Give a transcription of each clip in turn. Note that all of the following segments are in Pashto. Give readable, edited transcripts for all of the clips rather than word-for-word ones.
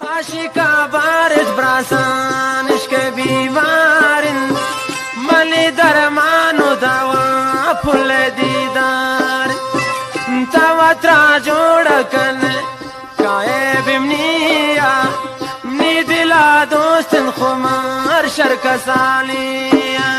عاشقا بارز براسان عشق بیمارن ملی درمانو دوا پل دیدار توا ترا جوڑ کن کائے بمنیا منی دلا دوستن خمار شرک سالیا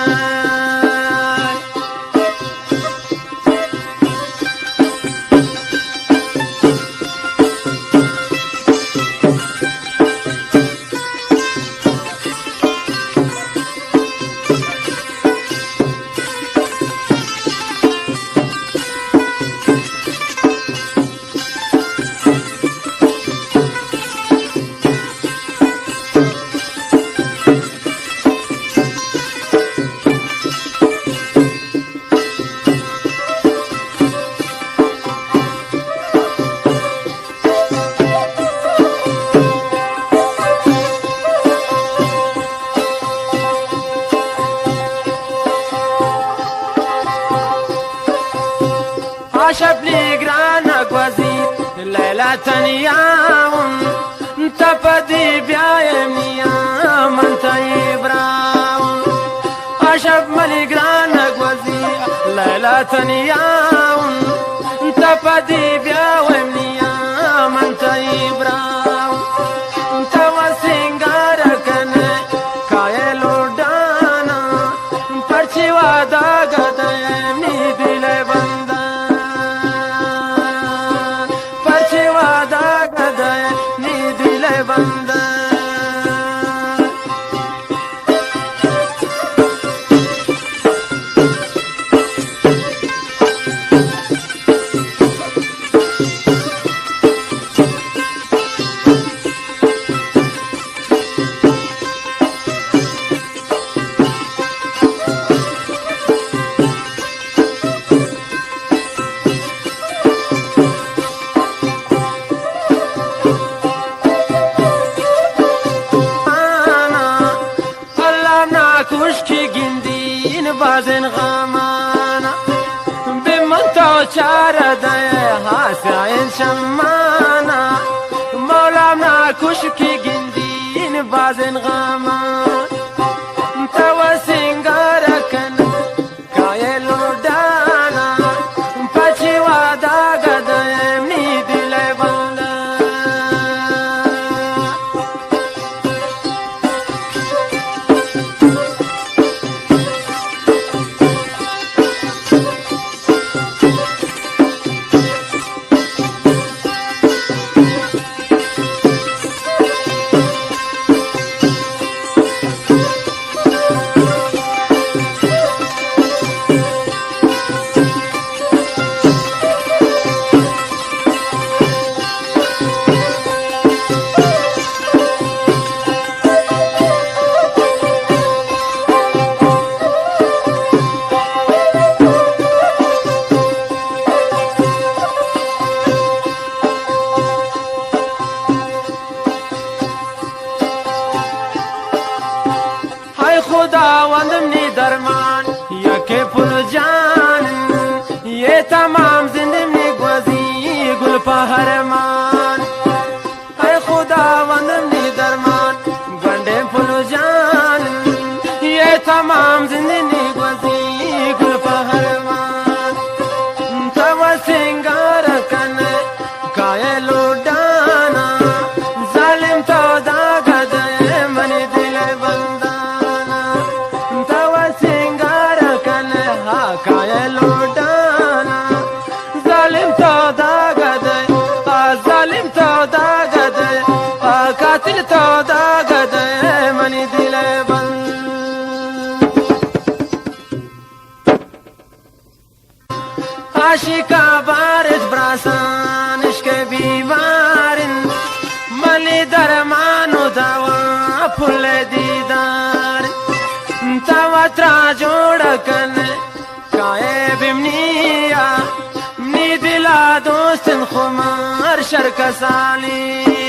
شبني قرانا قوزيت ليلة تنياون تفدي بيايمني يا من تيبراون أشب ملي قرانا قوزيت ليلة تنياون تفدي بيايمني يا من تيبراون توسينغاركن كايلو دانا پرچي وادا گديمني دل بندا كوشكي جندين بازن غمانا بمنطقة شاردة هاسعين شمانا مولانا كوشكي جندين بازن غمانا توسينغاركن كايلو دانا پاچي وادا گديمني دل بندا खुदावंदमनी दरमान यके पुल जान ये तमाम जिंदगी गुज़ी गुल पहरमान है खुदावंदमनी दरमान गंडे पुल जान ये तमाम जिंदगी गुज़ी गुल पहरमान तव सिंगार कन कायलो डाना जालिम तो दाग दे मन दिल बंदा कायलो डाना जालिम तो दागदे जालिम तो दागदे कातिल तो दागदे मनी दिल बंद आशिका बारिश ब्रासान इश्क बीमारिन मली दरमानो दवा फुल दीदार तवा त्रा जोड़ कन काए बिमनिया مني دلا دوستن خمار شرک سالی